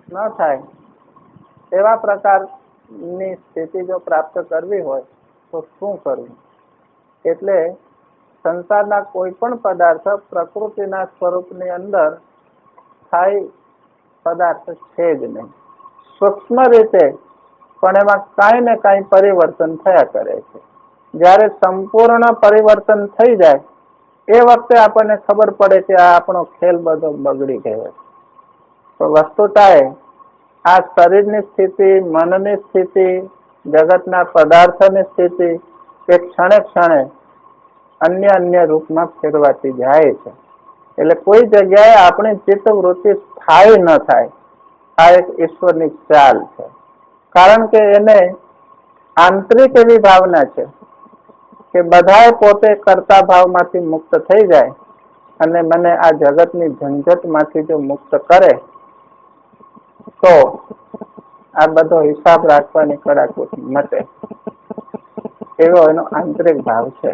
ન થાય એવા પ્રકારની સ્થિતિ જો પ્રાપ્ત કરવી હોય તો શું કરવું? એટલે સંસારના કોઈ પણ પદાર્થ પ્રકૃતિના સ્વરૂપની અંદર સ્થાયી પદાર્થ છે જ નહીં. સૂક્ષ્મ રીતે પણ એમાં કાંઈ ને કાંઈ પરિવર્તન થયા કરે છે. જ્યારે સંપૂર્ણ પરિવર્તન થઈ જાય એ વખતે આપણને ખબર પડે કે આ આપણો ખેલ બધો બગડી ગયો. તો વસ્તુતાએ આ શરીરની સ્થિતિ, મનની સ્થિતિ, જગતના પદાર્થોની સ્થિતિ એ ક્ષણે ક્ષણે અન્ય રૂપમાં ફેરવાતી જાય છે. એટલે કોઈ જગ્યાએ આપણી ચિત્તવૃત્તિ સ્થાયી ન થાય. આ એક ઈશ્વરની ચાલ છે. કારણ કે એને આંતરિક એવી ભાવના છે કે બધાએ પોતે કરતા ભાવમાંથી મુક્ત થઈ જાય અને મને આ જગતની ઝંઝટમાંથી જો મુક્ત કરે તો આ બધો હિસાબ રાખવાની કડાકૂટ મટે. એવો એનો આંતરિક ભાવ છે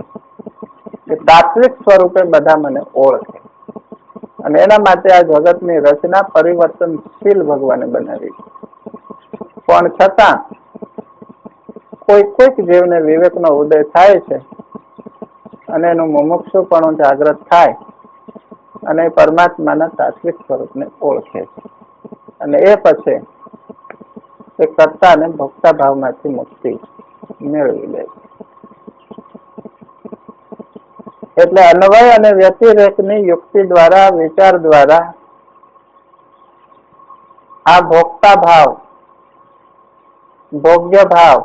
કે તાત્વિક સ્વરૂપે બધા મને ઓળખે. અને એના માટે આ જગતની રચના પરિવર્તનશીલ ભગવાને બનાવી. પણ છતાં કોઈક જીવને વિવેકનો ઉદય થાય છે અને એનું મુમુક્ષુપણું જાગૃત થાય અને પરમાત્માના તાત્વિક સ્વરૂપને ઓળખે છે. અને એ પછી એ કર્તા અને ભોગતા ભાવમાંથી મુક્તિ મેળવી લે છે. એટલે અન્વય અને વ્યતિરેકની યુક્તિ દ્વારા, વિચાર દ્વારા આ ભોગતા ભાવ, ભોગ્ય ભાવ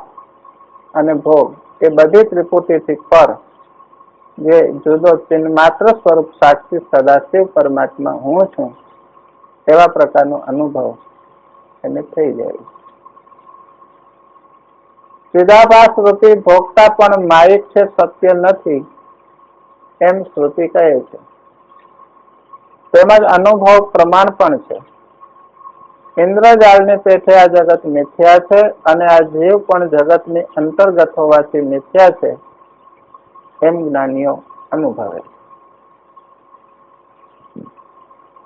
અને ભોગ એ બધી ત્રિપુટીથી પર જે જુદો ચિન્હ માત્ર સ્વરૂપ સાક્ષી સદાશિવ પરમાત્મા હું છું એવા પ્રકારનો અનુભવ એને થઈ જાય. ચિદાભાસ રૂપી ભોગતા પણ માયિક છે, સત્ય નથી એમ શ્રુતિ કહે છે. તેમજ અનુભવ પ્રમાણ પણ છે. ઇન્દ્રજાળની પેઠે આ જગત મિથ્યા છે અને આ જીવ પણ જગતની અંતર્ગત હોવાથી મિથ્યા છે એમ જ્ઞાનીઓ અનુભવે.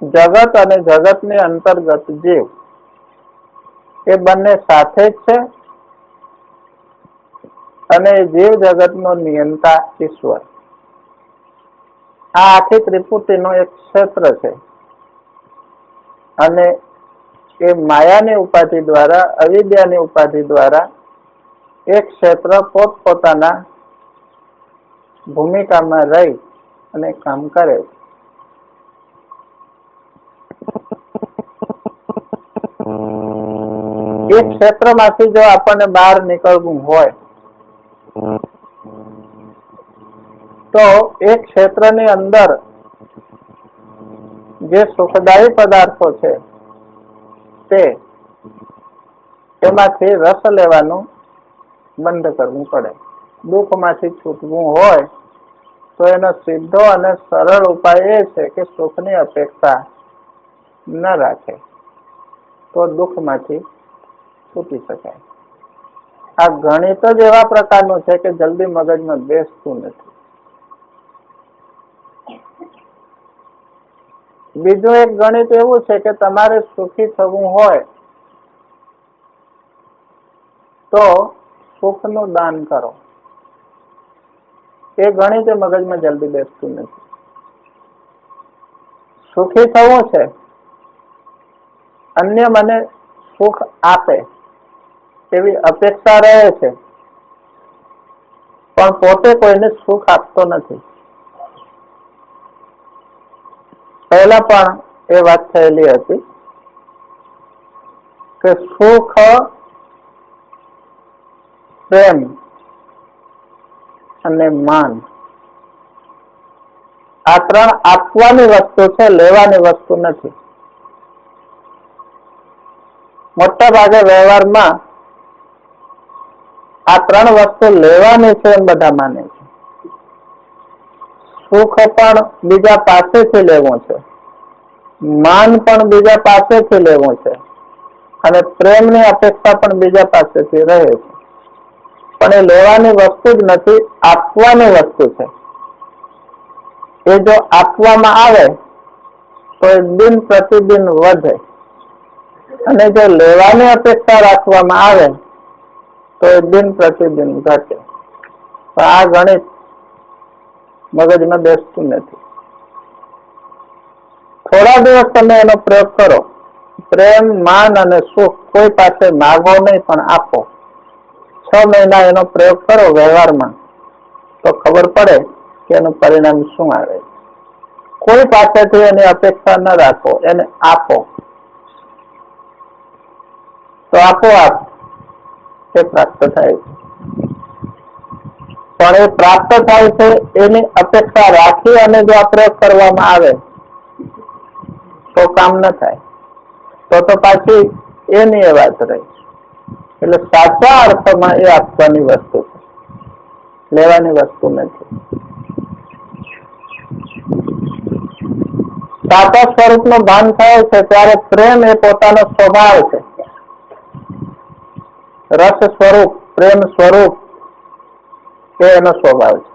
જગત અને જગતની અંતર્ગત જીવ એ બંને સાથે જ છે અને જીવ જગતનો નિયંતા ઈશ્વર. આ આખી ત્રિપુટીનો એક ક્ષેત્ર છે અને એ માયાની ઉપાધિ દ્વારા, અવિદ્યાની ઉપાધિ દ્વારા એક ક્ષેત્ર પોતપોતાના ભૂમિકામાં રહી અને કામ કરે છે. એ ક્ષેત્રમાંથી જો આપણને બહાર નીકળવું હોય તો એ ક્ષેત્રની અંદર જે સુખદાયી પદાર્થો છે તેમાંથી રસ લેવાનું બંધ કરવું પડે. દુઃખમાંથી છૂટવું હોય તો એનો સીધો અને સરળ ઉપાય એ છે કે સુખની અપેક્ષા ન રાખે તો દુઃખમાંથી છૂટી શકાય. આ ગણિત જ એવા પ્રકારનું છે કે જલ્દી મગજમાં બેસતું નથી. બીજું એક ગણિત એવું છે કે તમારે સુખી થવું હોય તો સુખનું દાન કરો. એ ગણિત મગજમાં જલ્દી બેસતું નથી. સુખી થવું છે, અન્ય મને સુખ આપે એવી અપેક્ષા રહે છે પણ પોતે કોઈને સુખ આપતો નથી. પહેલા પણ એ વાત થયેલી હતી કે સુખ, પ્રેમ અને માન આ ત્રણ આપવાની વસ્તુ છે, લેવાની વસ્તુ નથી. મોટા ભાગે વ્યવહારમાં આ ત્રણ વસ્તુ લેવાની છે એમ બધા માને છે. સુખ પણ બીજા પાસેથી લેવું છે, માન પણ બીજા પાસેથી લેવું છે અને પ્રેમની અપેક્ષા પણ બીજા પાસેથી રહે છે. પણ એ લેવાની વસ્તુ જ નથી, આપવાની વસ્તુ છે. એ જો આપવામાં આવે તો એ દિન પ્રતિદિન વધે. અને જો લેવાની અપેક્ષા રાખવામાં આવે તો એ દિન પ્રતિદિન ઘટે. પણ આ ગણિત મગજમાં બેસતું નથી. થોડા દિવસ તમે એનો પ્રયોગ કરો. પ્રેમ, માન અને સુખ કોઈ પાસે માગો નહીં, પણ આપો. 6 મહિના એનો પ્રયોગ કરો વ્યવહારમાં, તો ખબર પડે કે એનું પરિણામ શું આવે. કોઈ પાસેથી એની અપેક્ષા ન રાખો, એને આપો. તો આપોઆપ એ પ્રાપ્ત થાય છે. પણ એ પ્રાપ્ત થાય છે એની અપેક્ષા રાખી અને જો આ પ્રયોગ કરવામાં આવે તો કામ ન થાય. તો પાછી એની એ વાત રહી. એટલે સાચા અર્થમાં એ આપવાની વસ્તુ છે, લેવાની વસ્તુ નથી. સાચા સ્વરૂપનું ભાન થાય છે ત્યારે પ્રેમ એ પોતાનો સ્વભાવ છે. રસ સ્વરૂપ, પ્રેમ સ્વરૂપ એ એનો સ્વભાવ છે.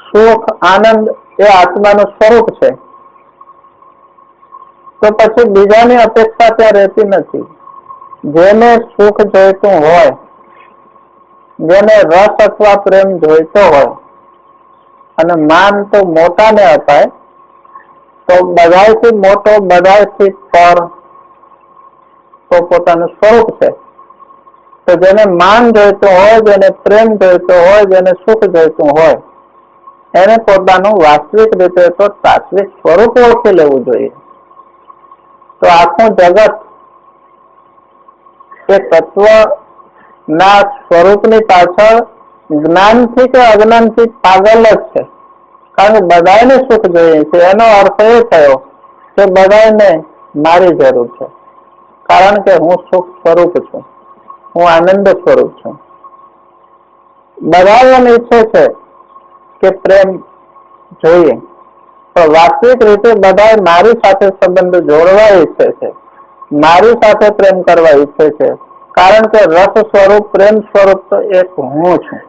સુખ, આનંદ એ આત્માનું સ્વરૂપ છે. તો પછી બીજાની અપેક્ષા ત્યાં રહેતી નથી. જેને સુખ જોઈતું હોય, જેને રસ અથવા પ્રેમ જોઈતો હોય, અને માન તો મોટાને અપાય, તો બધાયથી મોટો, બધાયથી પર તો પોતાનું સ્વરૂપ છે. તો જેને માન જોઈતું હોય, જેને પ્રેમ જોઈતો હોય, જેને સુખ જોઈતું હોય, એને પોતાનું વાસ્તવિક રીતે તો સાત્વિક સ્વરૂપ ઓળખી લેવું જોઈએ. તો આખું જગત એ તત્વના સ્વરૂપની પાછળ જ્ઞાનથી કે અજ્ઞાનથી પાગલ જ છે. કારણ કે બધાને સુખ જોઈએ છે. એનો અર્થ એ થયો કે બધાને મારી જરૂર છે. કારણ કે હું સુખ સ્વરૂપ છું, હું આનંદ સ્વરૂપ છું. બધા એમ ઈચ્છે છે કે પ્રેમ જોઈએ, તો વાસ્તવિક રીતે બધા મારી સાથે સંબંધ જોડવા ઈચ્છે છે, મારી સાથે પ્રેમ કરવા ઈચ્છે છે. કારણ કે રસ સ્વરૂપ, પ્રેમ સ્વરૂપ તો એક હું છું.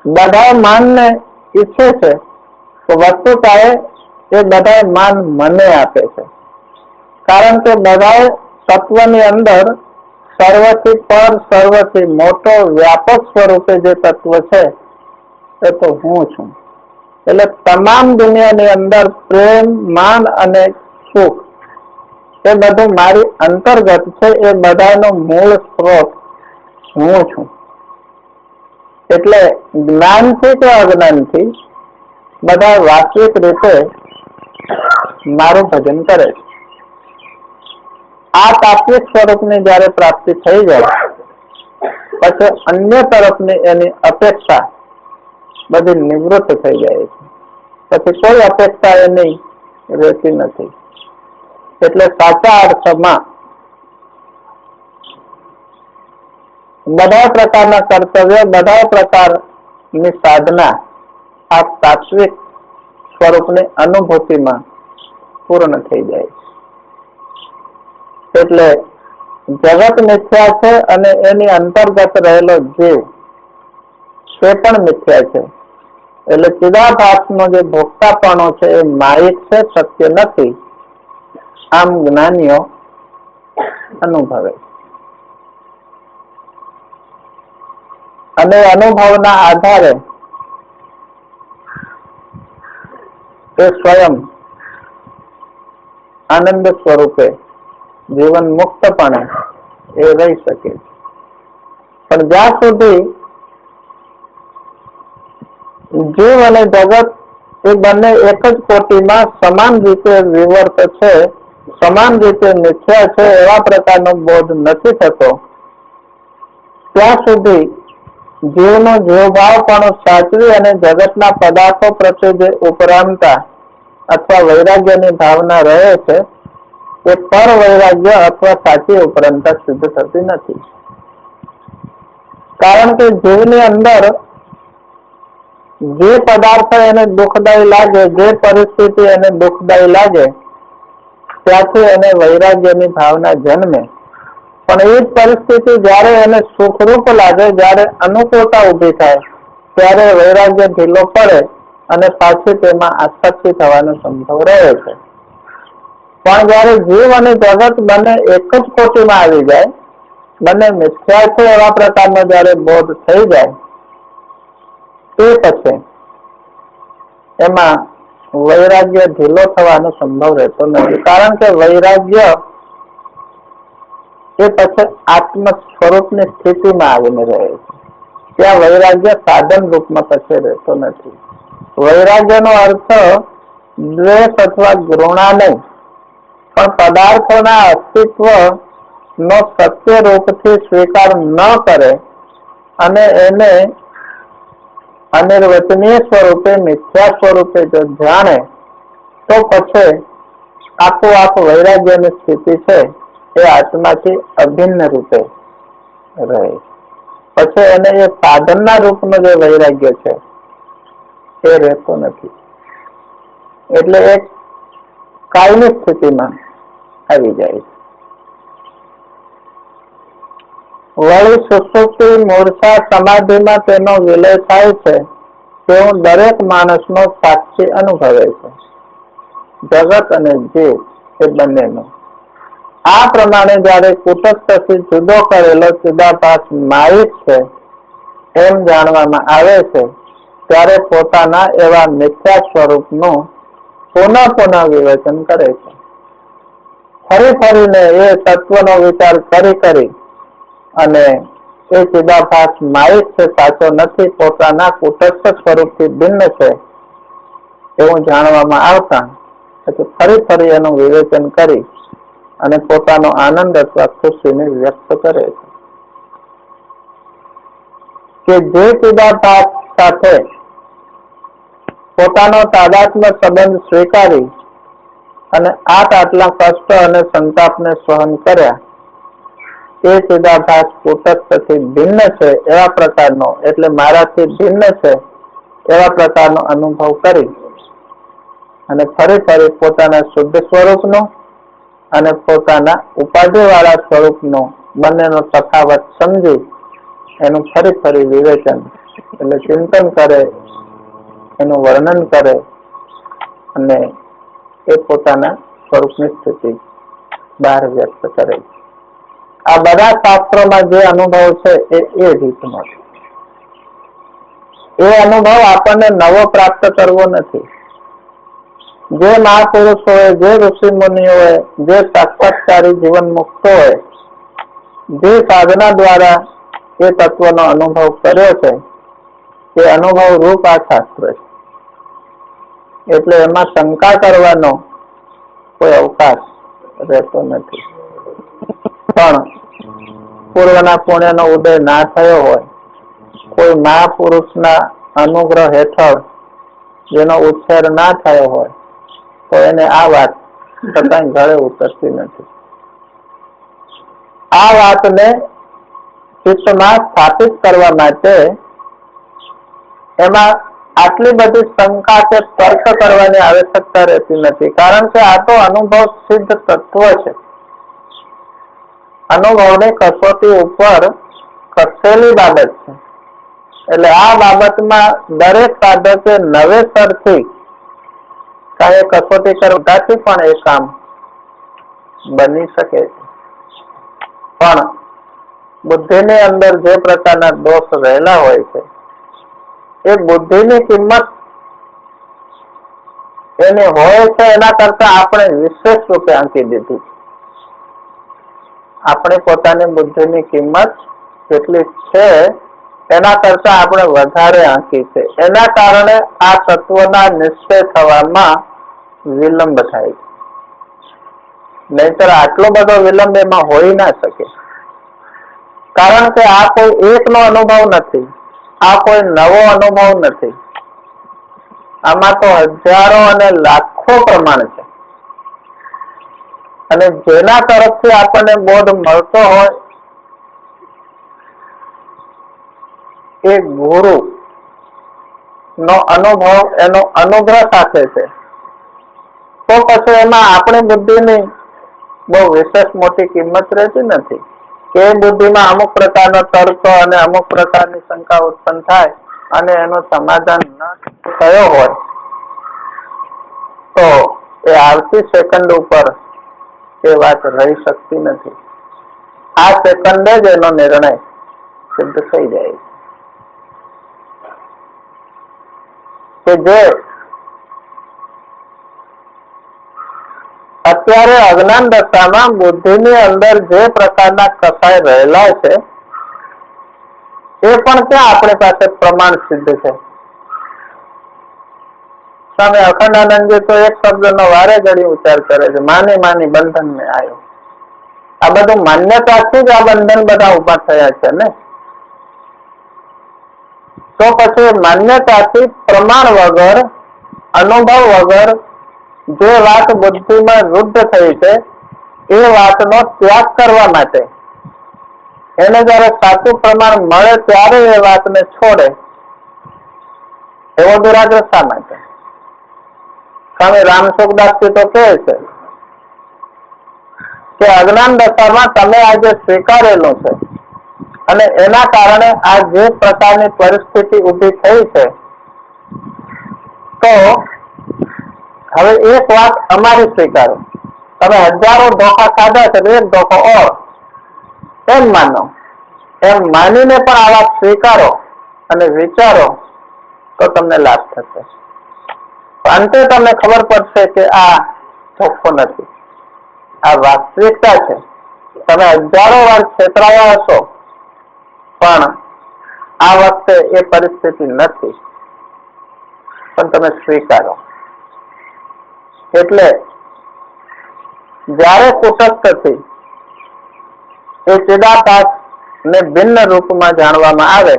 બધા માનને ઈચ્છે છે, તો વસ્તુતાએ એ બધા માન મને આપે છે. કારણ કે બધા તત્વની અંદર સર્વથી પર, સર્વથી મોટો, વ્યાપક સ્વરૂપે જે તત્વ છે એ તો હું છું. એટલે તમામ દુનિયાની અંદર પ્રેમ, માન અને સુખ એ બધું મારી અંતર્ગત છે. એ બધાનો મૂળ સ્ત્રોત હું છું. એટલે જ્ઞાનથી કે અજ્ઞાનથી બધા વાસ્તવિક રીતે મારું ભજન કરે છે. આ તાત્વિક સ્વરૂપની જયારે પ્રાપ્તિ થઈ જાય પછી અન્ય તરફની એની અપેક્ષા બધી નિવૃત્ત થઈ જાય છે. પછી કોઈ અપેક્ષા એની રહેતી નથી. એટલે સાચા અર્થમાં બધા પ્રકારના કર્તવ્ય, બધા પ્રકારની સાધના આ તાત્વિક સ્વરૂપની અનુભૂતિમાં પૂર્ણ થઈ જાય છે. એટલે જગત મિથ્યા છે અને એની અંતર્ગત રહેલો જીવ તે પણ મિથ્યા છે. એટલે ચિદાભાસનો જે ભોગતાપણો છે એ માયિક છે, સત્ય નથી. આમ જ્ઞાનીઓ અનુભવે અને અનુભવના આધારે એ સ્વયં આનંદ સ્વરૂપે જીવન મુક્તપણે એ રહી શકે છે. પણ જ્યાં સુધી જીવ અને જગત એ બંને એક જ કોટીમાં સમાન રીતે વિવર્ત છે, સમાન રીતે મિથ્યા છે, એવા પ્રકારનો બોધ નથી થતો, ત્યાં સુધી જીવનો જીવભાવ પણ સાચવી અને જગતના પદાર્થો પ્રત્યે જે ઉપરામતા અથવા વૈરાગ્યની ભાવના રહે છે તે પર વૈરાગ્ય અથવા સાચી ઉપરામતા સિદ્ધ થતી નથી. કારણ કે જીવની અંદર જે પદાર્થ એને દુઃખદાયી લાગે, જે પરિસ્થિતિ એને દુઃખદાયી લાગે, ત્યાંથી એને વૈરાગ્યની ભાવના જન્મે. પણ એ જ પરિસ્થિતિ જયારે એને સુખરૂપ લાગે, જયારે અનુકૂળતા ઉભી થાય, ત્યારે વૈરાગ્ય ઢીલો પડે અને પાછી તેમાં આસક્તિ થવાનો સંભવ રહે છે. પણ જયારે જીવ અને જગત બંને એક જ કોટીમાં આવી જાય, બંને મિથ્યા છે એવા પ્રકારનો જયારે બોધ થઈ જાય, તે પછી એમાં વૈરાગ્ય ઢીલો થવાનો સંભવ રહેતો નથી. કારણ કે વૈરાગ્ય એ પછી આત્મ સ્વરૂપની સ્થિતિમાં આવીને રહે છે. ત્યાં વૈરાગ્ય સાધન રૂપમાં પછી રહેતો નથી. વૈરાગ્યનો અર્થ દ્વેષ અથવા ઘૃણા નહીં, પણ પદાર્થોના અસ્તિત્વ નો સત્ય રૂપથી સ્વીકાર ન કરે અને એને અનિર્વચનીય સ્વરૂપે, મિથ્યા સ્વરૂપે જો જાણે, તો પછી આપોઆપ વૈરાગ્યની સ્થિતિ છે એ આત્માથી અભિન્ન રૂપે રહે. પછી એને એ સાધનના રૂપનો જે વૈરાગ્ય છે એ રહેતો નથી. એટલે એક કાયમી સ્થિતિમાં આવી જાય છે. વળી સુષુપ્તિ, મૂર્છા, સમાધિમાં તેનો વિલય થાય છે તેવું દરેક માણસનો સાક્ષી અનુભવે છે, જગત અને જીવ એ બંનેનો. આ પ્રમાણે જયારે કુટસ્થથી જુદો કરેલો ચિદાભાસ માયિક છે એમ જાણવામાં આવે છે, ત્યારે પોતાના એવા મિથ્યા સ્વરૂપનું પુનઃ વિવેચન કરે છે. ફરી ફરીને એ તત્વનો વિચાર કરી અને એ ચિદાભાસ માયિક છે, સાચો નથી, પોતાના કુટસ્થ સ્વરૂપથી ભિન્ન છે એવું જાણવામાં આવતા પછી ફરી એનું વિવેચન કરી અને પોતાનો આનંદ અથવા ખુશીને વ્યક્ત કરે છે કે જે ચિદાભાસ સાથે પોતાનો તાદાત્મ્ય સંબંધ સ્વીકારી અને આટલા કષ્ટ અને સંતાપને સહન કર્યા, એ ચિદાભાસ કુટસ્થથી ભિન્ન છે એવા પ્રકારનો, એટલે મારાથી ભિન્ન છે એવા પ્રકારનો અનુભવ કરી અને ફરી પોતાના શુદ્ધ સ્વરૂપનો અને પોતાના ઉપાધિવાળા સ્વરૂપનો બંનેનો તફાવત સમજી એનું ફરી વિવેચન એટલે ચિંતન કરે, એનું વર્ણન કરે અને એ પોતાના સ્વરૂપની સ્થિતિ બહાર વ્યક્ત કરે. આ બધા શાસ્ત્રોમાં જે અનુભવ છે એ રીતનો છે. એ અનુભવ આપણને નવો પ્રાપ્ત કરવો નથી. જે મહાપુરુષોએ, જે ઋષિ મુનિઓએ, જે સાક્ષાત્કારી જીવન મુક્તોએ જે સાધના દ્વારા એ તત્વનો અનુભવ કર્યો છે, તે અનુભવ રૂપ આ શાસ્ત્ર છે. એટલે એમાં શંકા કરવાનો કોઈ અવકાશ રહેતો નથી. પણ પૂર્વના પુણ્યનો ઉદય ના થયો હોય, કોઈ મહાપુરુષના અનુગ્રહ હેઠળ જેનો ઉછેર ના થયો હોય, તો એને આ વાત છતાં ગળે ઉતરતી નથી. આ વાતને ચિત્તમાં સ્થાપિત કરવા માટે એમાં આટલી બધી શંકા કે તર્ક કરવાની આવશ્યકતા રહેતી નથી. કારણ કે આ તો અનુભવ સિદ્ધ તત્વ છે. અનુભવની કસોટી ઉપર કસેલી બાબત છે. એટલે આ બાબતમાં દરેક સાધકે નવેસરથી કાંઈ કસોટી કરવાથી પણ એ કામ બની શકે છે. પણ બુદ્ધિની અંદર જે પ્રકારના દોષ રહેલા હોય છે, એ બુદ્ધિની કિંમત એની હોય છે એના કરતા આપણે વિશેષ રૂપે આંકી દીધી. આપણે પોતાની બુદ્ધિની કિંમત જેટલી છે એના કરતા આપણે વધારે આંકી છે. એના કારણે આ તત્વના નિશ્ચય થવામાં વિલંબ થાય છે. નહીતર આટલો બધો વિલંબ એમાં હોઈ ના શકે. કારણ કે આ કોઈ એકનો અનુભવ નથી, આ કોઈ નવો અનુભવ નથી. આમાં તો હજારો અને લાખો પ્રમાણ છે. અને જેના તરફથી આપણને બોધ મળતો હોય એ ગુરુ નો અનુભવ એનો અનુગ્રહ સાથે છે, તો પછી એમાં આપણી બુદ્ધિની બહુ વિશેષ મોટી કિંમત રહેતી નથી. કે બુદ્ધિમાં અમુક પ્રકારનો તર્ક અને અમુક પ્રકારની શંકા ઉત્પન્ન થાય અને એનું સમાધાન ન થયો હોય તો એ આવતી સેકન્ડ ઉપર એ વાત રહી શકતી નથી. આ સેકન્ડે જ એનો નિર્ણય સિદ્ધ થઈ જાય છે કે જે અત્યારે અજ્ઞાન દશામાં બુદ્ધિની અંદર જે પ્રકારના કસાય રહેલા છે એ પણ ક્યાં આપણી પાસે પ્રમાણ સિદ્ધ છે. સ્વામી અખંડાનંદજી તો એક શબ્દનો વારે ઘડી ઉચ્ચાર કરે છે, માની માની બંધન ને આવ્યો. આ બધું માન્યતાથી જ આ બંધન બધા ઉભા થયા છે ને. તો પછી માન્યતાથી પ્રમાણ વગર, અનુભવ વગર જે વાત બુદ્ધિમાં રૂઢ થઈ છે એ વાતનો ત્યાગ કરવા માટે એને જયારે સાચું પ્રમાણ મળે ત્યારે એ વાતને છોડે એવો દુરાગ્રહ શા માટે? સ્વામી રામસુખદાસજી તો કહે છે કે અજ્ઞાન દશામાં તમે આજે સ્વીકારેલું છે અને એના કારણે આ જે પ્રકારની પરિસ્થિતિ ઊભી થઈ છે, તો હવે એક વાત અમારી સ્વીકારો. તમે હજારો ધોખા ખાધા છે, એક ધોખો ઓર એમ માનો. એમ માનીને પણ આ વાત સ્વીકારો અને વિચારો તો તમને લાભ થશે. અંતે તમને ખબર પડશે કે આ ધોખો નથી, આ વાસ્તવિકતા છે. તમે હજારો વાર છેતરાયા હશો પણ આ વખતે એ પરિસ્થિતિ નથી, પણ તમે સ્વીકારો. એટલે જ્યારે કુટસ્થથી એ ચિદાભાસ ને ભિન્ન રૂપમાં જાણવામાં આવે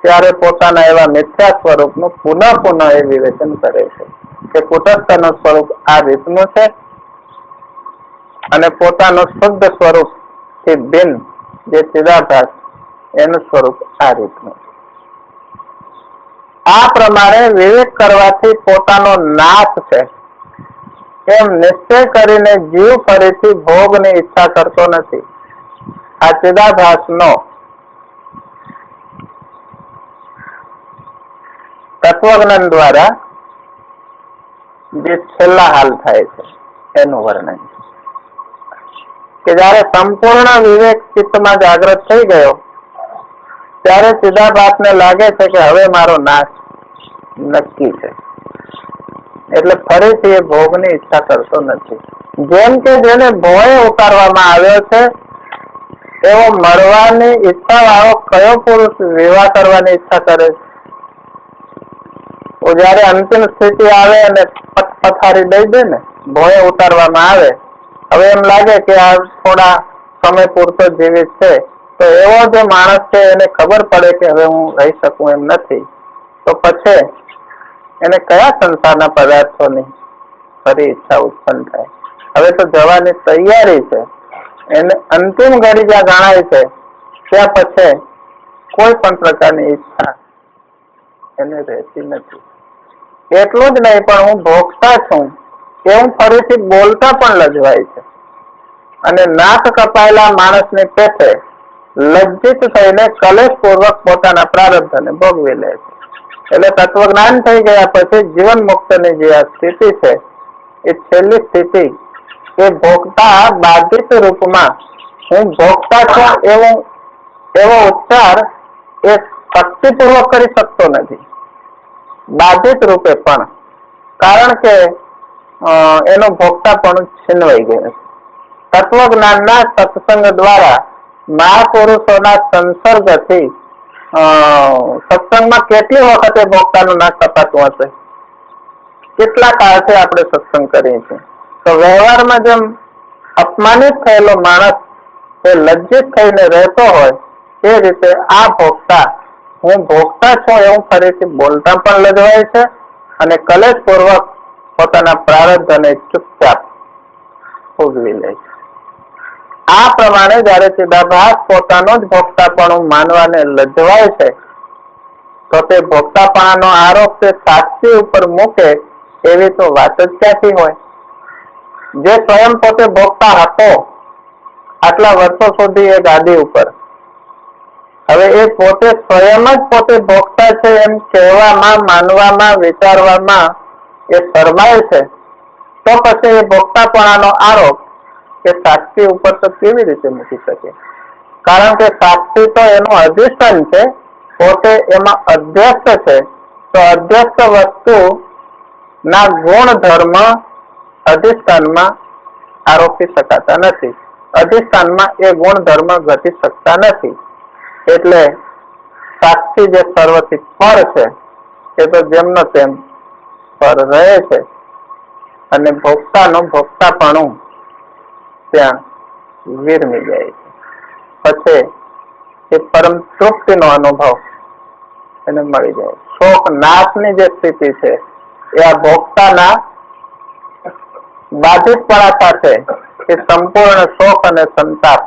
ત્યારે પોતાના એવા મિથ્યા સ્વરૂપનું પુનઃ એ વિવેચન કરે છે કે કુટસ્થનું સ્વરૂપ આ રીતનું છે અને પોતાનું શુદ્ધ સ્વરૂપ થી ભિન્ન જે ચિદાભાસ એનું સ્વરૂપ આ રીતનું છે. આ પ્રમાણે વિવેક કરવાથી પોતાનો નાશ છે એમ નિશ્ચય કરીને જીવ ફરીથી ભોગની ઈચ્છા કરતો નથી. આ ચિદાભાસનો તત્વજ્ઞાન દ્વારા જે છેલ્લા હાલ થાય છે એનું વર્ણન કે જયારે સંપૂર્ણ વિવેક ચિત્તમાં જાગૃત થઈ ગયો ત્યારે ચિદાભાસને લાગે છે કે હવે મારો નાશ નક્કી છે, એટલે ફરીથી એ ભોગની ઈચ્છા કરતો નથી. જેમ કે જેને ભોય ઉતારવામાં આવ્યો છે એવો મળવાની ઈચ્છા વાળો કયો પુરુષ વિવાહ કરવાની ઈચ્છા કરે છે? જયારે અંતિમ સ્થિતિ આવે અને પથારી દઈ દે ને, ભોય ઉતારવામાં આવે, હવે એમ લાગે કે આ થોડા સમય પૂરતો જીવિત છે, તો એવો જે માણસ છે એને ખબર પડે કે હવે હું રહી શકું એમ નથી, તો પછી એને કયા સંસારના પદાર્થોની ફરી ઈચ્છા ઉત્પન્ન થાય? હવે તો જવાની તૈયારી છે, એને અંતિમ ઘડી જ્યાં ગણાય છે ત્યાં પછી કોઈ પણ પ્રકારની ઈચ્છા એને રહેતી નથી. એટલું જ નહીં પણ હું ભોગતા છું એવું ફરીથી બોલતા પણ લજવાય છે અને નાક કપાયેલા માણસની પેઠે લજ્જિત થઈને કલેશપૂર્વક પોતાના પ્રારબ્ધને ભોગવી લે છે. એટલે તત્વજ્ઞાન થઈ ગયા પછી જીવન મુક્તની જે આ સ્થિતિ છે એ છેલ્લી સ્થિતિ એ ભોગતા બાધિત રૂપમાં હું ભોગતા છું એવો ઉચ્ચાર એ શક્તિપૂર્વક કરી શકતો નથી, બાધિત રૂપે પણ, કારણ કે એનો ભોગતા પણ છીનવાઈ ગયો છે. તત્વજ્ઞાનના સત્સંગ દ્વારા મહાપુરુષોના સંસર્ગથી સત્સંગમાં કેટલી વખતે ભોગતાનું નાશ કપાતું હશે? કેટલા કાળથી આપણે સત્સંગ કરીએ છીએ, તો વ્યવહારમાં જેમ અપમાનિત થયેલો માણસ એ લજ્જિત થઈને રહેતો હોય એ રીતે આ ભોગતા હું ભોગતા છું એવું ફરીથી બોલતા પણ લજવાય છે અને કલેશપૂર્વક પોતાના પ્રારબ્ધ અને ચૂપચાપ ભોગવી લે છે. આ પ્રમાણે જયારે ચિદાભાસ પોતાનો જ ભોગતાપણું માનવાને લજવાય છે તો તે ભોગતાપણાનો આરોપ તે સાક્ષી ઉપર મૂકે એવી તો વાત જ ક્યાંથી હોય? જે સ્વયં પોતે ભોગતા હતો આટલા વર્ષો સુધી એ ગાદી ઉપર, હવે એ પોતે સ્વયં જ પોતે ભોગતા છે એમ કહેવામાં, માનવામાં, વિચારવામાં એ શરમાય છે, તો પછી એ ભોગતાપણાનો આરોપ કે સાક્ષી ઉપર તો કેવી રીતે મૂકી શકે? કારણ કે સાક્ષી તો એનું અધિષ્ઠાન છે, પોતે એમાં અધ્યસ્ત છે. તો અધ્યસ્ત વસ્તુ ના ગુણ ધર્મ અધિષ્ઠાનમાં આરોપી શકાતા નથી. અધિષ્ઠાનમાં એ ગુણ ધર્મ ઘટી શકતા નથી. એટલે સાક્ષી જે સર્વથી પર છે એ તો જેમનો તેમ પર રહે છે અને ભોગતાનું ભોગતાપણું ત્યાં વિરમી જાય છે. પછી એ પરમ તૃપ્તિનો અનુભવ એને મળી જાય. શોક નાશની જે સ્થિતિ છે એ આ ભોગતાના બાધિતપણા સાથે એ સંપૂર્ણ શોક અને સંતાપ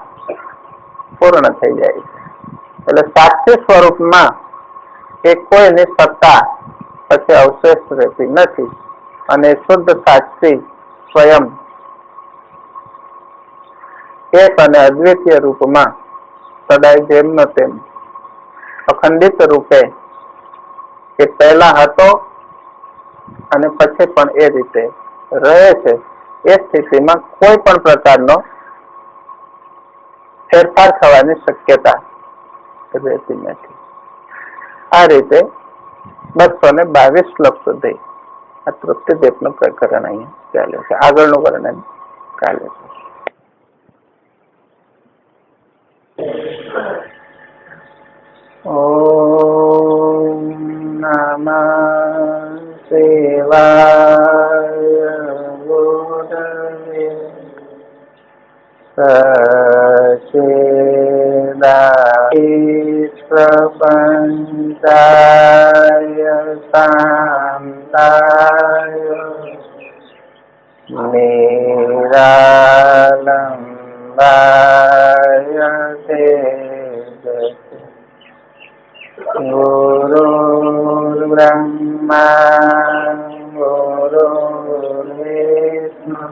પૂર્ણ થઈ જાય છે. એટલે સાક્ષી સ્વરૂપમાં એ કોઈની સત્તા પછી અવશેષ રહેતી નથી અને શુદ્ધ સાક્ષી સ્વયં એક અને અદ્વિતીય રૂપમાં સદાય જેમનો તેમ અખંડિત રૂપે એ પહેલા હતો અને પછી પણ એ રીતે રહે છે. એ સ્થિતિમાં કોઈ પણ પ્રકારનો ફેરફાર થવાની શક્યતા રહેતી નથી. આ રીતે 222 શ્લોક સુધી આ તૃપ્તિદીપનું પ્રકરણ અહીંયા ચાલે છે. આગળનું વર્ણન કાલે છે. ઓમ નમઃ શિવાય ગુરવે સચ્ચિદાનંદાય શાંતાય નિરાલંબાય ગુરુર્બ્રહ્મા ગુરુર્વિષ્ણુ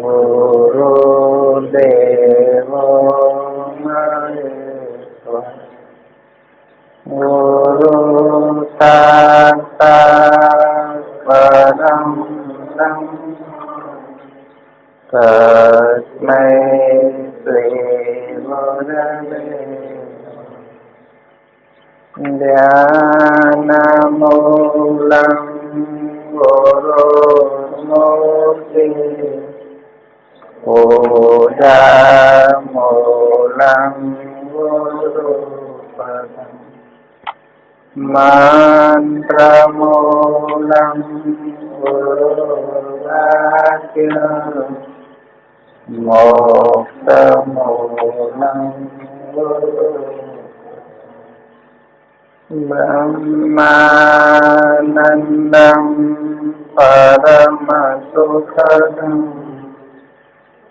ગુરુદેવો મહેશ્વરઃ ગુરુ સાક્ષાત પરમ બ્રહ્મ તસ્મૈ શ્રી ગુરવે ધ્યાનમૂલં ગુરુર્મૂર્તિ પૂજામૂલં ગુરુપદં મંત્રમૂલં ગુરુવાક્યં મોક્ષમૂલં બ્રહ્માનંદં પરમસુખદં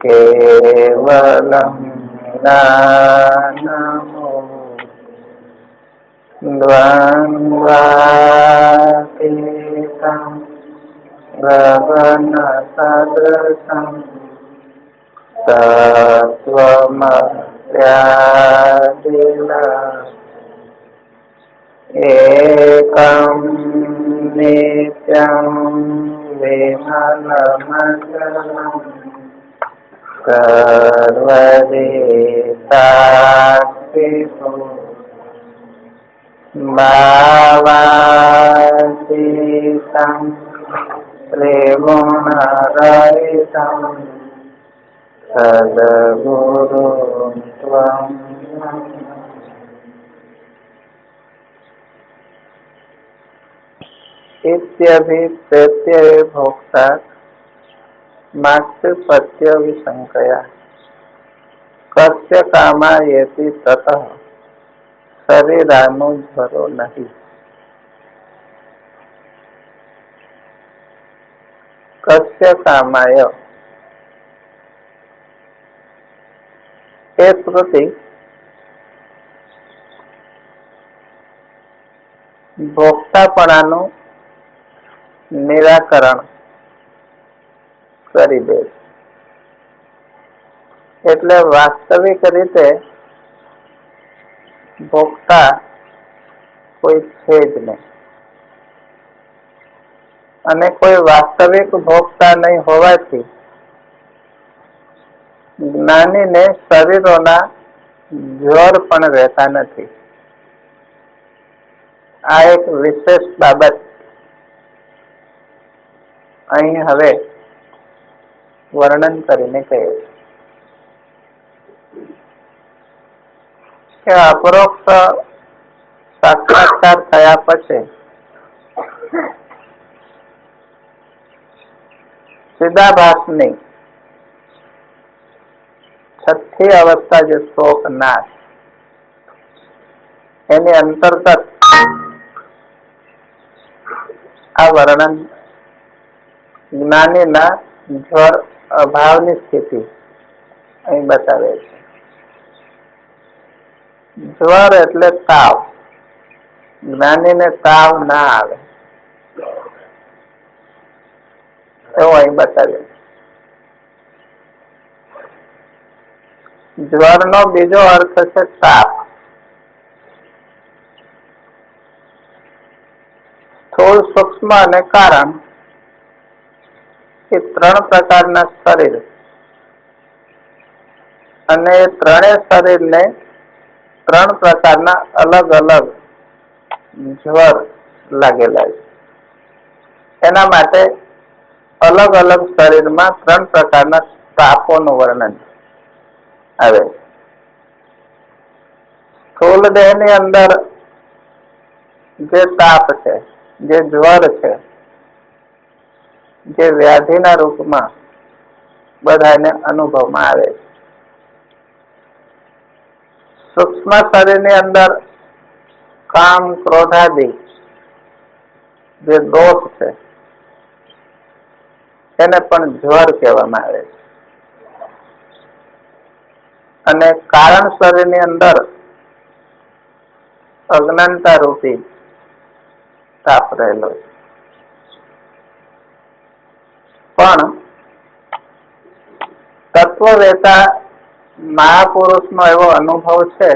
કેવલં જ્ઞાનમોક્ષ દ્વંદ્વાતીतं ગગનસદૃશં તત્વમસ્યાદિલક્ષ્યम् एकं नित्यं विमलमचलं सर्वदेशास्तितो भावातीतं त्रिगुणरहितं सद्गुरुं त्वं इत्यभिप्रेत्य भोक्ता माक्षपत्य विशंकया कस्य कामायेति ततः शरीरानुज्वरो नहीं। कस्य कामाय એ શ્રુતિ ભોગતાપણાનું નિરાકરણ કરી દે. એટલે વાસ્તવિક રીતે ભોગતા કોઈ છે જ નહીં અને કોઈ વાસ્તવિક ભોગતા નહીં હોવાથી જ્ઞાનીને શરીરોના જ્વર પણ રહેતા નથી. આ એક વિશેષ બાબત અહીં હવે વર્ણન કરીને કહે છે કે અપરોક્ષ સાક્ષાત્કાર થયા પછી ચિદાભાસની છઠ્ઠી અવસ્થા જે શોક નાશ, એની અંતર્ગત આ વર્ણન જ્ઞાનીના જ્વર અભાવની સ્થિતિ અહીં બતાવે છે. જ્વર એટલે તાવ. જ્ઞાનીને તાવ ના આવે એવું અહીં બતાવ્યું. જ્વરનો બીજો અર્થ છે તાપ. સ્થૂળ, સૂક્ષ્મ અને કારણ એ ત્રણ પ્રકારના શરીર, અને એ ત્રણેય શરીરને ત્રણ પ્રકારના અલગ અલગ જ્વર લાગેલા છે. એના માટે અલગ અલગ શરીરમાં ત્રણ પ્રકારના તાપોનું વર્ણન આવે. સ્થૂળ દેહની અંદર જે તાપ છે, જે જ્વર છે, જે વ્યાધિના રૂપમાં બધાને અનુભવમાં આવે છે. સૂક્ષ્મ શરીરની અંદર કામ, ક્રોધાદિ જે દોષ છે એને પણ જ્વર કહેવામાં આવે છે. અને કારણ શરીરની અંદર અજ્ઞાનતા રૂપી તાપ રહેલો છે. પણ તત્વવેતા મહાપુરુષનો એવો અનુભવ છે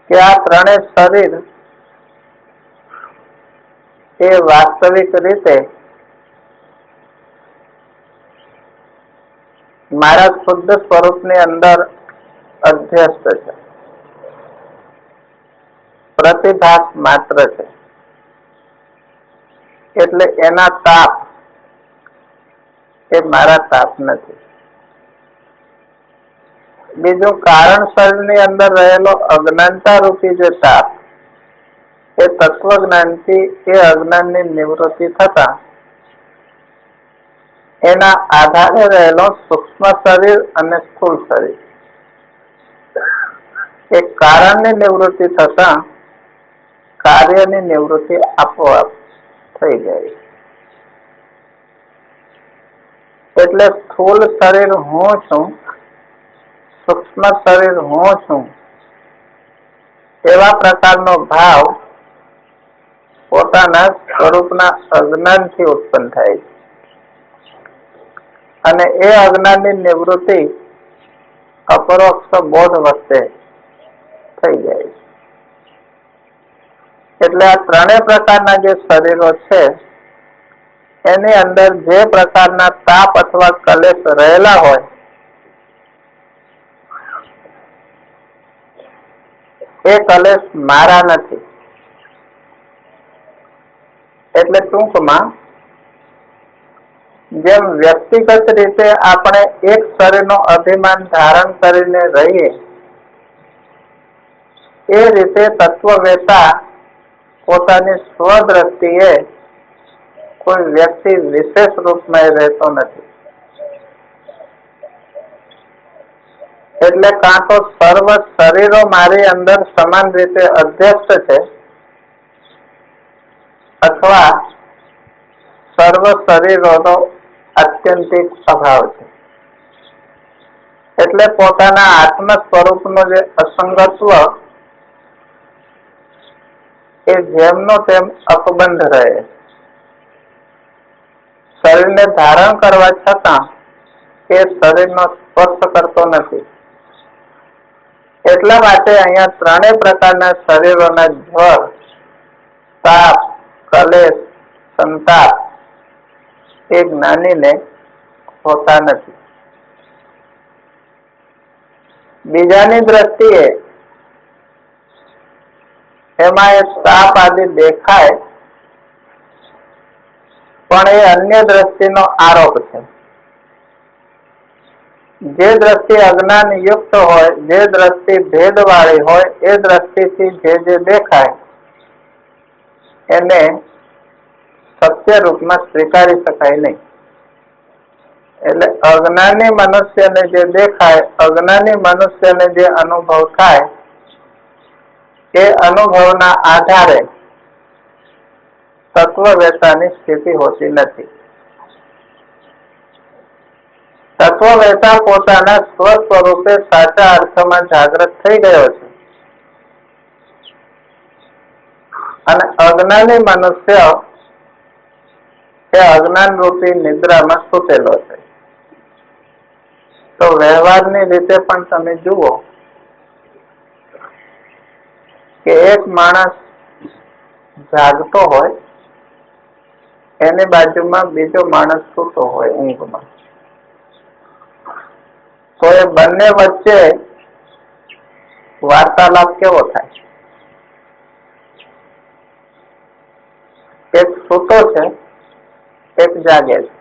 કે આ ત્રણેય શરીર એ વાસ્તવિક રીતે મારા શુદ્ધ સ્વરૂપની અંદર અધ્યસ્ત છે, પ્રતિભાસ માત્ર છે. એટલે એના તાપ એ મારા તાપ નથી. બીજું, કારણ શરીરની અંદર રહેલો અજ્ઞાનતા રૂપી જે તાપ એ તત્વજ્ઞાનથી એ અજ્ઞાનની નિવૃત્તિ થતા એના આધારે રહેલો સૂક્ષ્મ શરીર અને સ્થૂળ શરીર એ કારણની નિવૃત્તિ થતા કાર્યની નિવૃત્તિ આપોઆપ થઈ જાય. એટલે સ્થૂળ શરીર હું છું, સૂક્ષ્મ શરીર હું છું, એવા પ્રકારનો ભાવ પોતાના સ્વરૂપના અજ્ઞાનથી ઉત્પન્ન થાય છે. અને એ અજ્ઞાનની નિવૃત્તિ અપરોક્ષ બોધ વખતે થઈ જાય છે. એટલે આ ત્રણેય પ્રકારના જે શરીરો છે એની અંદર જે પ્રકારના તાપ અથવા કલેશ રહેલા હોય એ કલેશ મારા નથી. એટલે ટૂંકમાં જેમ વ્યક્તિગત રીતે આપણે એક શરીરનું અભિમાન ધારણ કરીને રહીએ એ રીતે તત્વવેતા પોતાની સ્વદ્રષ્ટિએ કોઈ વ્યક્તિ વિશેષ રૂપમાં રહેતો નથી. એટલે કાં તો સર્વ શરીરો મારી અંદર સમાન રીતે અધ્યસ્ત છે, અથવા સર્વ શરીરોનો આત્યંતિક અભાવ છે. એટલે પોતાના આત્મ સ્વરૂપનું જે અસંગત્વ એ જેમનો તેમ અકબંધ રહે. શરીરને ધારણ કરવા છતાં એ શરીરનો સ્પર્શ કરતો નથી. એટલા માટે અહીંયા ત્રણેય પ્રકારના શરીરોના જ્વર, તાપ, કલેશ, સંતાપ એ જ્ઞાનીને હોતા નથી. બીજાની દ્રષ્ટિએ એમાં એ સાપ આદિ દેખાય, પણ એ અન્ય દ્રષ્ટિનો આરોપ છે. જે દ્રષ્ટિ અજ્ઞાન યુક્ત હોય, જે દ્રષ્ટિ ભેદવાળી હોય, એ દ્રષ્ટિથી જે દેખાય એને સત્ય રૂપમાં સ્વીકારી શકાય નહીં. એટલે અજ્ઞાની મનુષ્યને જે દેખાય, અજ્ઞાની મનુષ્યને જે અનુભવ થાય, એ અનુભવના આધારે તત્વવેતાની સ્થિતિ હોતી નથી. તત્વવેતા પોતાના સ્વ સ્વરૂપે સાચા અર્થમાં જાગૃત થઈ ગયો છે અને અજ્ઞાની મનુષ્ય એ અજ્ઞાન રૂપી નિદ્રામાં સૂતેલો છે. તો વ્યવહારની રીતે પણ તમે જુઓ કે એક માણસ જાગતો હોય, એની બાજુમાં બીજો માણસ સૂતો હોય ઊંઘમાં, તો એ બંને વચ્ચે વાર્તાલાપ કેવો થાય? એક સૂતો છે, એક જાગે છે.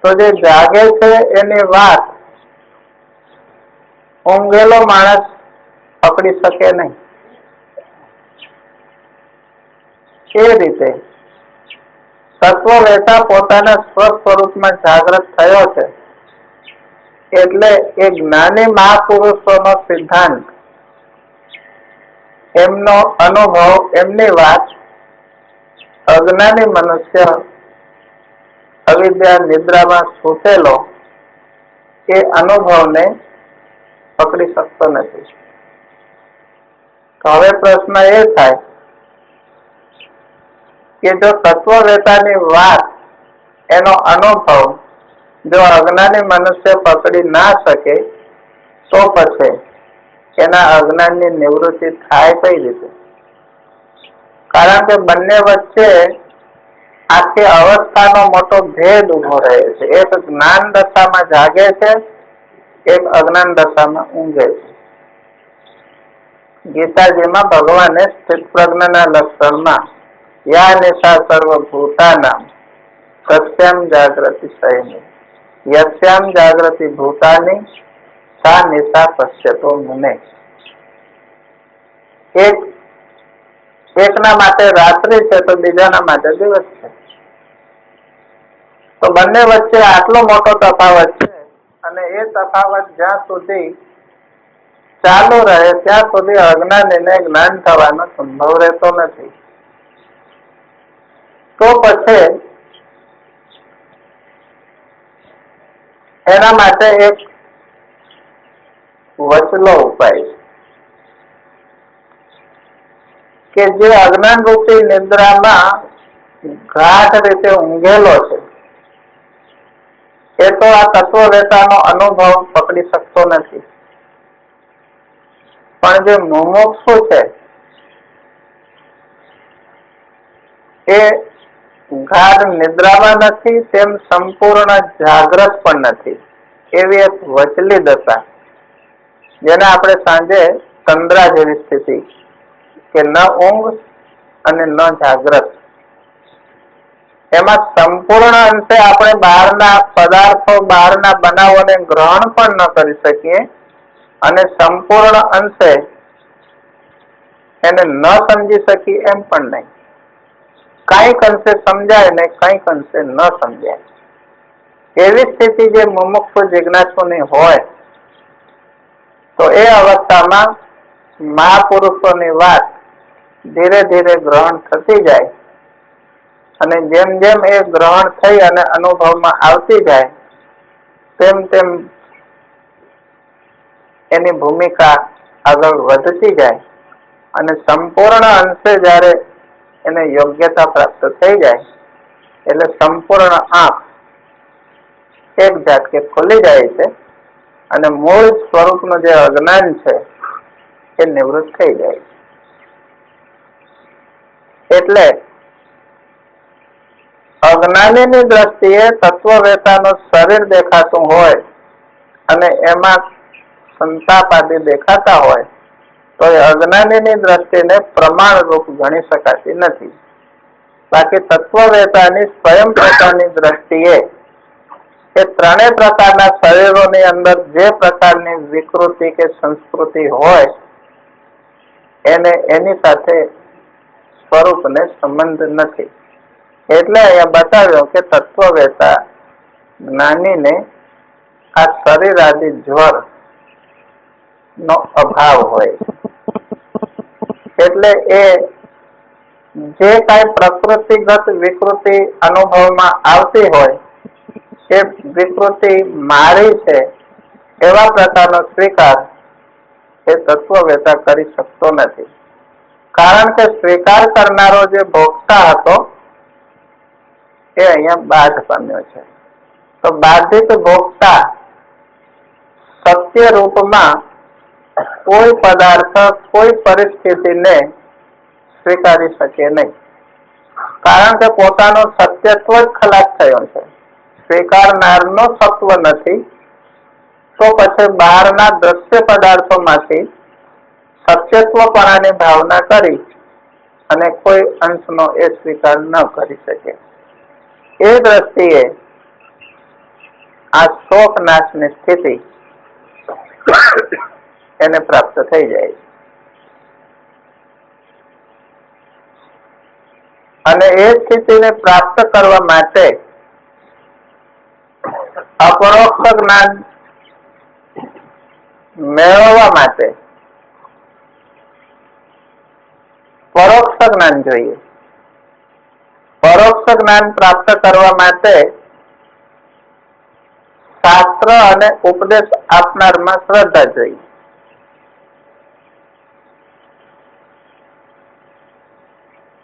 તો જે જાગે છે એની વાત ઊંઘેલો માણસ પકડી શકે નહીં. એ રીતે તત્વવેતા પોતાના સ્વ સ્વરૂપમાં જાગૃત થયો છે, એટલે એ જ્ઞાની મહાપુરુષોનો સિદ્ધાંત, એમનો અનુભવ, એમની વાત અજ્ઞાની મનુષ્ય અવિદ્યા નિદ્રામાં સૂતેલો એ અનુભવને પકડી શકતો નથી. તો હવે પ્રશ્ન એ થાય કે જો તત્વવેતાની વાત, એનો અનુભવ જો અજ્ઞાની મનુષ્ય પકડી ના શકે, તો પછી એના અજ્ઞાનની નિવૃત્તિ થાય કઈ રીતે? કારણ કે બંને વચ્ચે આખી અવસ્થાનો મોટો ભેદ ઉભો રહે છે. એક જ્ઞાન દશામાં જાગે છે, એક અજ્ઞાન દશામાં ઊંઘે છે. ગીતાજીમાં ભગવાને સ્થિત પ્રજ્ઞના લક્ષણમાં યા નિશા સર્વભૂતાનામ તસ્યામ જાગૃતિ સૈની યસ્યામ જાગૃતિ ભૂતાની સા નિશા પશ્યતો મુને. એકના માટે રાત્રિ છે તો બીજાના માટે દિવસ છે. તો બંને વચ્ચે આટલો મોટો તફાવત છે, અને એ તફાવત જ્યાં સુધી ચાલુ રહે ત્યાં સુધી અજ્ઞાનીને જ્ઞાન થવાનો સંભવ રહેતો નથી. તો પછી એના માટે એક વચલો ઉપાય કે જે અજ્ઞાન રૂપી નિદ્રામાં ગાઢ રીતે ઊંઘેલો છે, એ તો આ તત્વવેતાનો અનુભવ પકડી શકતો નથી. પણ જે મુમુક્ષુ છે એ ગાઢ નિદ્રામાં નથી, તેમ સંપૂર્ણ જાગ્રત પણ નથી. એવી એક વચલી દશા, જેને આપણે સાંજે તંદ્રા જેવી સ્થિતિ, કે ન ઊંઘ અને ન જાગ્રત. એમાં સંપૂર્ણ અંશે આપણે બહારના પદાર્થો, બહારના બનાવોને ગ્રહણ પણ ન કરી શકીએ, અને સંપૂર્ણ અંશે એને ન સમજી શકીએ એમ પણ નહીં. કઈક અંશે સમજાય ને કઈક અંશે ન સમજાય. એવી સ્થિતિ જે મુમુક્ષુ જિજ્ઞાસુની હોય, તો એ અવસ્થામાં મહાપુરુષોની વાત ધીરે ધીરે ગ્રહણ થતી જાય, અને જેમ જેમ એ ગ્રહણ થઈ અને અનુભવમાં આવતી જાય, તેમ તેમ એની ભૂમિકા આગળ વધતી જાય, અને સંપૂર્ણ અંશે જ્યારે એને યોગ્યતા પ્રાપ્ત થઈ જાય, એટલે સંપૂર્ણ આંખ એક ઝાટકે ખુલી જાય છે, અને મૂળ સ્વરૂપનું જે અજ્ઞાન છે એ નિવૃત્ત થઈ જાય છે. એટલે અજ્ઞાનીની દ્રષ્ટિએ તત્વવેતાનું શરીર દેખાતું હોય અને એમાં સંતાપ આદિ દેખાતા હોય તો એ અજ્ઞાનીની દ્રષ્ટિને પ્રમાણરૂપ ગણી શકાતી નથી. બાકી તત્વવેતાની સ્વયં પોતાની દ્રષ્ટિએ એ ત્રણેય પ્રકારના શરીરોની અંદર જે પ્રકારની વિકૃતિ કે સંસ્કૃતિ હોય એને એની સાથે સ્વરૂપને સંબંધ નથી. એટલે અહીંયા બતાવ્યો કે તત્વવેતા જ્ઞાનીને આ શરીર આદિ જ્વર નો અભાવ હોય. એટલે એ જે કાંઈ પ્રકૃતિગત વિકૃતિ અનુભવમાં આવતી હોય એ વિકૃતિ મારી છે એવા પ્રકારનો સ્વીકાર એ તત્વવેતા કરી શકતો નથી. કારણ કે સ્વીકાર કરનારો જે ભોગતા હતો એ અહીંયા બાધ પામ્યો છે. તો બાધિત ભોગતા સત્ય રૂપમાં કોઈ પદાર્થ કોઈ પરિસ્થિતિને સ્વીકારી શકે નહીં. કારણ કે પોતાનો સત્યત્વ જ ખલાસ થયો છે. સ્વીકારનારનો સત્વ નથી તો પછી બહારના દ્રશ્ય પદાર્થોમાંથી સત્યત્વપણાની ભાવના કરી અને કોઈ અંશનો એ સ્વીકાર ન કરી શકે. એ દ્રષ્ટિએ આ શોક નાશની સ્થિતિ એને પ્રાપ્ત થઈ જાય. અને એ સ્થિતિને પ્રાપ્ત કરવા માટે અપરોક્ષ જ્ઞાન મેળવવા માટે પરોક્ષ જ્ઞાન જોઈએ. પરોક્ષ જ્ઞાન પ્રાપ્ત કરવા માટે શાસ્ત્ર અને ઉપદેશ આપનારમાં શ્રદ્ધા જોઈએ.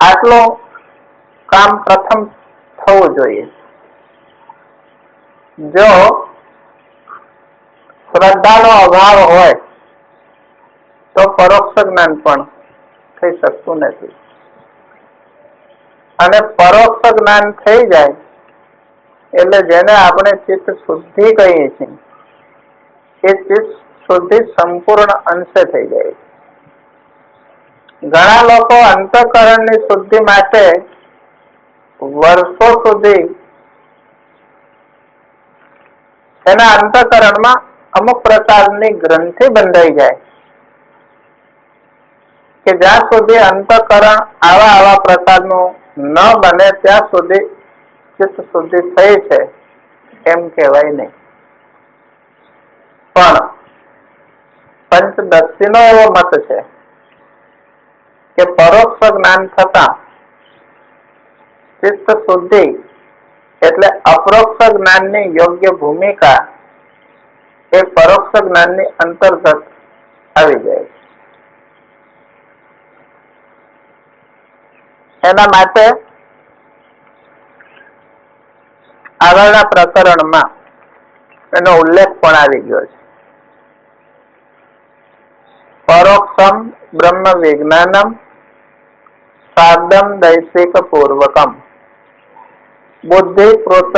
આટલું કામ પ્રથમ થવું જોઈએ. જો શ્રદ્ધાનો અભાવ હોય તો પરોક્ષ જ્ઞાન પણ થઈ શકતું નથી. અને પરોક્ષ જ્ઞાન થઈ જાય એટલે જેને આપણે ચિત્ત શુદ્ધિ કહીએ છીએ એ ચિત્ત શુદ્ધિ સંપૂર્ણ અંશે થઈ જાય. ઘણા લોકો અંતઃકરણની શુદ્ધિ માટે વર્ષો સુધી એના અંતઃકરણમાં અમુક પ્રકારની ગ્રંથિ બંધાઈ જાય કે જ્યાં સુધી અંતઃકરણ આવા પ્રકારનું ન બને ત્યાં સુધી ચિત્ત શુદ્ધિ થઈ છે એમ કહેવાય નહીં. પણ પંચદશીનો એવો મત છે કે પરોક્ષ જ્ઞાન થતા ચિત્ત શુદ્ધિ એટલે અપરોક્ષ જ્ઞાનની યોગ્ય ભૂમિકા એ પરોક્ષ જ્ઞાનની અંતર્ગત આવી જાય. એના માટે આગળના પ્રકરણમાં એનો ઉલ્લેખ પણ આવી ગયો છે. પરોક્ષમ બ્રહ્મ વિજ્ઞાનમ સાર્ધમ દૈશિક પૂર્વકમ બુદ્ધિકૃત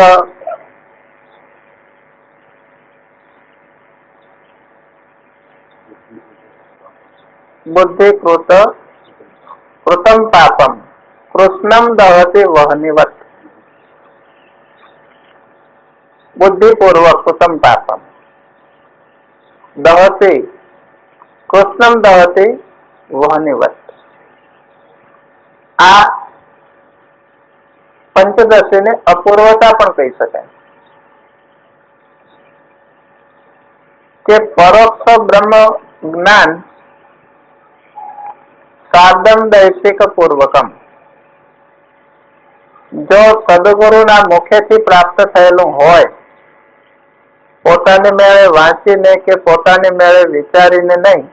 કૃતમ પાપમ કૃષ્ણમ દહતી વહનિવત. બુદ્ધિપૂર્વક કૃતમ પાપમ દહતી કૃષ્ણમ દહતી વહનિવત. આ પંચદશીને અપૂર્વતા પણ કહી શકાય કે પરોક્ષ બ્રહ્મ જ્ઞાન સાર્ધમ દૈશિક પૂર્વકમ જો સદગુરુના મુખેથી પ્રાપ્ત થયેલું હોય, પોતાની મેળે વાંચીને કે પોતાની મેળે વિચારીને નહીં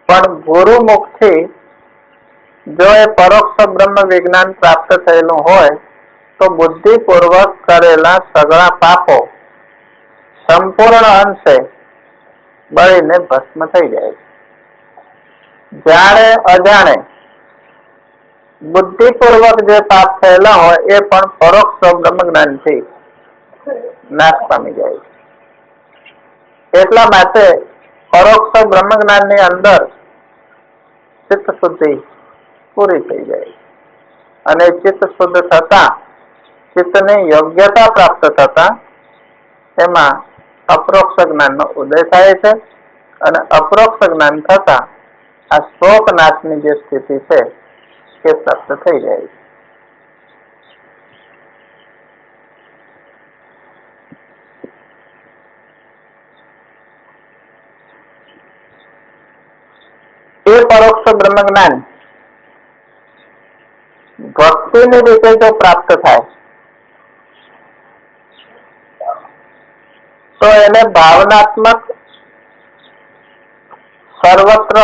પણ ગુરુ મુખથી જો એ પરોક્ષ બ્રહ્મ વિજ્ઞાન પ્રાપ્ત થયેલું હોય તો બુદ્ધિપૂર્વક કરેલા સગળા પાપો સંપૂર્ણ અંશે બળીને ભસ્મ થઈ જાય. જાણે અજાણે બુદ્ધિપૂર્વક જે પાપ થયેલા હોય એ પણ પરોક્ષ બ્રહ્મ જ્ઞાનથી નાશ પામી જાય છે. એટલા માટે પરોક્ષ બ્રહ્મ જ્ઞાનની અંદર ચિત્ત શુદ્ધિ પૂરી થઈ જાય અને ચિત્ત શુદ્ધ થતા ચિત્તની યોગ્યતા પ્રાપ્ત થતા તેમાં અપરોક્ષ જ્ઞાનનો ઉદય થાય છે અને અપરોક્ષ જ્ઞાન થતા આ શોક નાશની જે સ્થિતિ છે એ પ્રાપ્ત થઈ જાય છે. એ પરોક્ષ બ્રહ્મ જ્ઞાન ભક્તિની રીતે જો પ્રાપ્ત થાય તો એને ભાવનાત્મક સર્વત્ર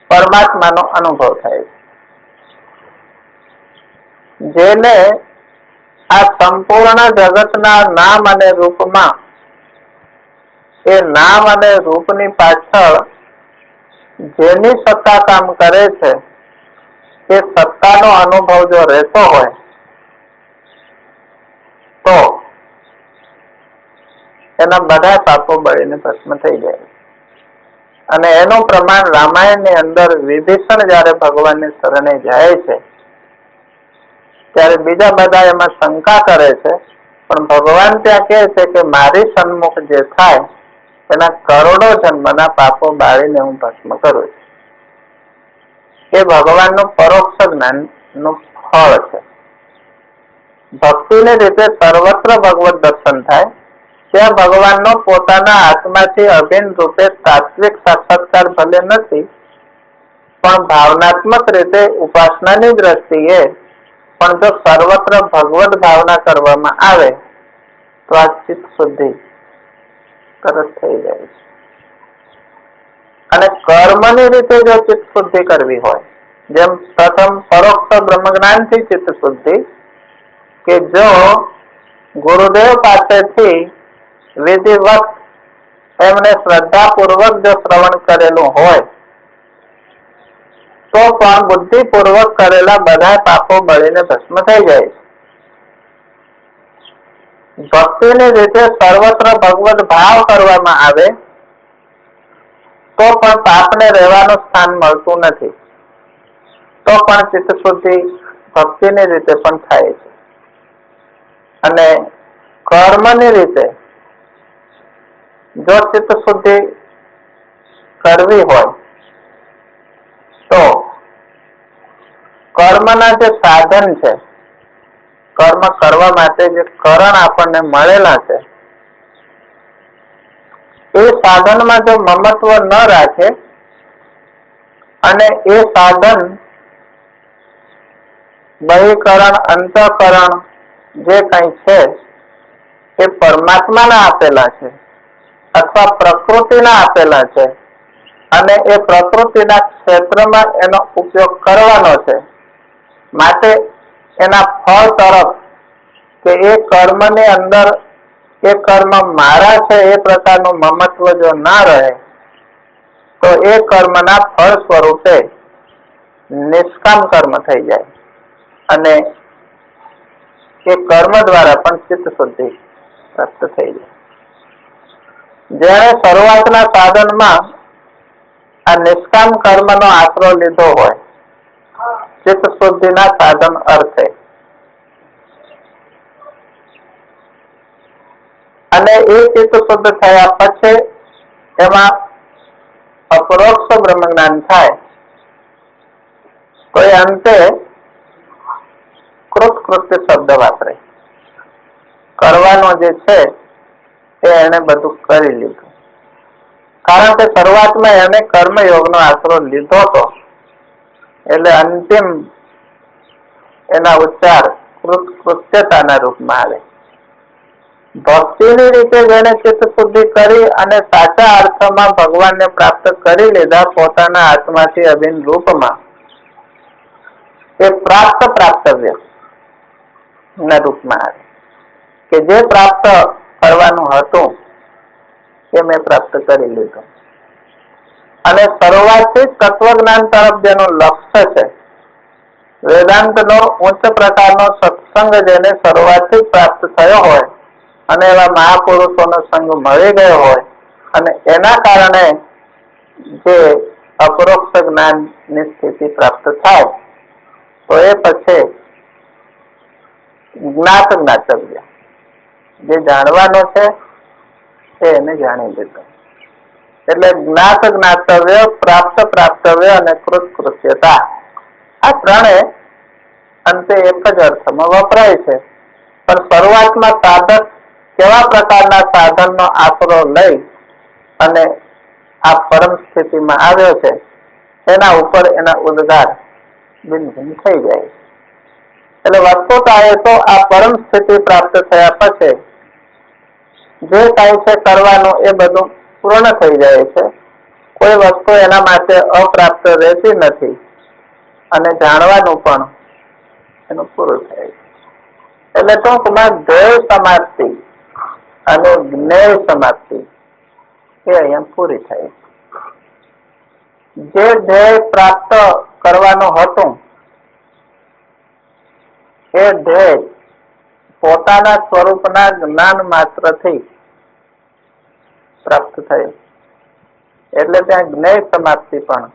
પરમાત્માનો અનુભવ થાય છે. જેને આ સંપૂર્ણ જગતના નામ અને રૂપમાં એ નામ અને રૂપની પાછળ જેની સત્તા કામ કરે છે એ સત્તાનો અનુભવ જો રહેતો હોય તો એના બધા પાપો બળીને ભસ્મ થઈ જાય. અને એનું પ્રમાણ રામાયણની અંદર વિભીષણ જયારે ભગવાનની શરણે જાય છે ત્યારે બીજા બધા એમાં શંકા કરે છે, પણ ભગવાન ત્યાં કહે છે કે મારી સન્મુખ જે થાય એના કરોડો જન્મના પાપો બાળીને હું ભસ્મ કરું છું. એ ભગવાનનું પરોક્ષ જ્ઞાનનું ફળ છે. ભક્તિની રીતે સર્વત્ર ભગવત દર્શન થાય ત્યાં ભગવાનનો પોતાના આત્માથી અભિન્ન રૂપે તાત્વિક સાક્ષાત્કાર ભલે નથી, પણ ભાવનાત્મક રીતે ઉપાસનાની દ્રષ્ટિએ પણ જો સર્વત્ર ભગવત ભાવના કરવામાં આવે તો આ ચિત્ત શુદ્ધિ તરત થઈ જાય છે. અને કર્મની રીતે જો ચિત્ત શુદ્ધિ કરવી હોય, જેમ પ્રથમ પરોક્ષ બ્રહ્મ જ્ઞાનથી ચિત્ત શુદ્ધિ, કે જો ગુરુદેવ પાસેથી વિધિવત એમને શ્રદ્ધાપૂર્વક જો શ્રવણ કરેલું હોય તો પણ બુદ્ધિપૂર્વક કરેલા બધા પાપો બળીને ભસ્મ થઈ જાય છે. ભક્તિની રીતે સર્વત્ર ભગવત ભાવ કરવામાં આવે તો પણ પાપને રહેવાનું સ્થાન મળતું નથી, તો પણ ચિત્ત શુદ્ધિ ભક્તિની રીતે પણ થાય છે. અને કર્મની રીતે જો ચિત્ત શુદ્ધિ કરવી હોય તો કર્મના જે સાધન છે, કર્મ કરવા માટે જે કરણ આપણને મળેલા છે એ સાધનમાં જો મમત્વ ન રાખે અને એ સાધન બહિકરણ અંતઃકરણ જે કઈ છે એ પરમાત્માના આપેલા છે અથવા પ્રકૃતિના આપેલા છે અને એ પ્રકૃતિના ક્ષેત્રમાં એનો ઉપયોગ કરવાનો છે, માટે એના ફળ તરફ કે એ કર્મની અંદર એ કર્મ મારા છે એ પ્રકારનું મમત્વ જો ના રહે તો એ કર્મના ફળ સ્વરૂપે નિષ્કામ કર્મ થઈ જાય અને એ કર્મ દ્વારા પણ ચિત્ત શુદ્ધિ પ્રાપ્ત થઈ જાય. જેણે શરૂઆતના સાધનમાં આ નિષ્કામ કર્મનો આશરો લીધો હોય ચિત્ત શુદ્ધિના સાધન અર્થે, અને એ ચિત્ત શુદ્ધ થયા પછી એમાં અપરોક્ષ બ્રહ્મ જ્ઞાન થાય તો એ અંતે કૃતકૃત્ય શબ્દ વાપરે. કરવાનો જે છે એ એને બધું કરી લીધું, કારણ કે શરૂઆતમાં એને કર્મયોગનો આશરો લીધો હતો એટલે અંતિમ એના ઉચ્ચાર કૃત્યતાના રૂપમાં આવે. ભક્તિની રીતે જેને ચિત્ત શુદ્ધિ કરી અને સાચા અર્થમાં ભગવાનને પ્રાપ્ત કરી લીધા પોતાના આત્માથી અભિન્ન રૂપમાં, એ પ્રાપ્તવ્ય ના રૂપમાં આવે કે જે પ્રાપ્ત કરવાનું હતું એ મેં પ્રાપ્ત કરી લીધું. અને શરૂઆતથી તત્વજ્ઞાન તરફ જેનું લક્ષ્ય છે, વેદાંતનો ઉચ્ચ પ્રકારનો સત્સંગ જેને શરૂઆતથી પ્રાપ્ત થયો હોય અને એવા મહાપુરુષોનો સંગ મળી ગયો હોય અને એના કારણે જે અપરોક્ષ જ્ઞાનની સ્થિતિ પ્રાપ્ત થાય તો એ પછી જ્ઞાત જ્ઞાતવ્ય જે જાણવાનો છે એને જાણી લીધું. એટલે જ્ઞાત જ્ઞાતવ્ય, પ્રાપ્ત પ્રાપ્તવ્ય અને કૃત કૃત્યતા, આ ત્રણે અંતે એક જ અર્થમાં વપરાય છે. પણ શરૂઆતમાં સાધક કેવા પ્રકારના સાધનનો આશરો લઈ અને આ પરમ સ્થિતિમાં આવ્યો છે એના ઉપર એના ઉદ્ગાર ભિન્ન ભિન્ન થઈ જાય. એટલે વસ્તુતા એ તો આ પરમ સ્થિતિ પ્રાપ્ત થયા પછી જે કાંઈ છે કરવાનું એ બધું પૂર્ણ થઈ જાય છે. કોઈ વસ્તુ એના માટે અપ્રાપ્ત રહેતી નથી અને જાણવાનું પણ એનું પૂરું થાય છે. એટલે ટૂંકમાં ધ્યેય સમાપ્તિ અને જ્ઞેય સમાપ્તિ એ અહીંયા પૂરી થાય. જે ધ્યેય પ્રાપ્ત કરવાનું હતું એ ધ્યેય પોતાના સ્વરૂપના જ્ઞાન માત્રથી પ્રાપ્ત થયું. એટલે ત્યાં જ્ઞેય સમાપ્તિ પણ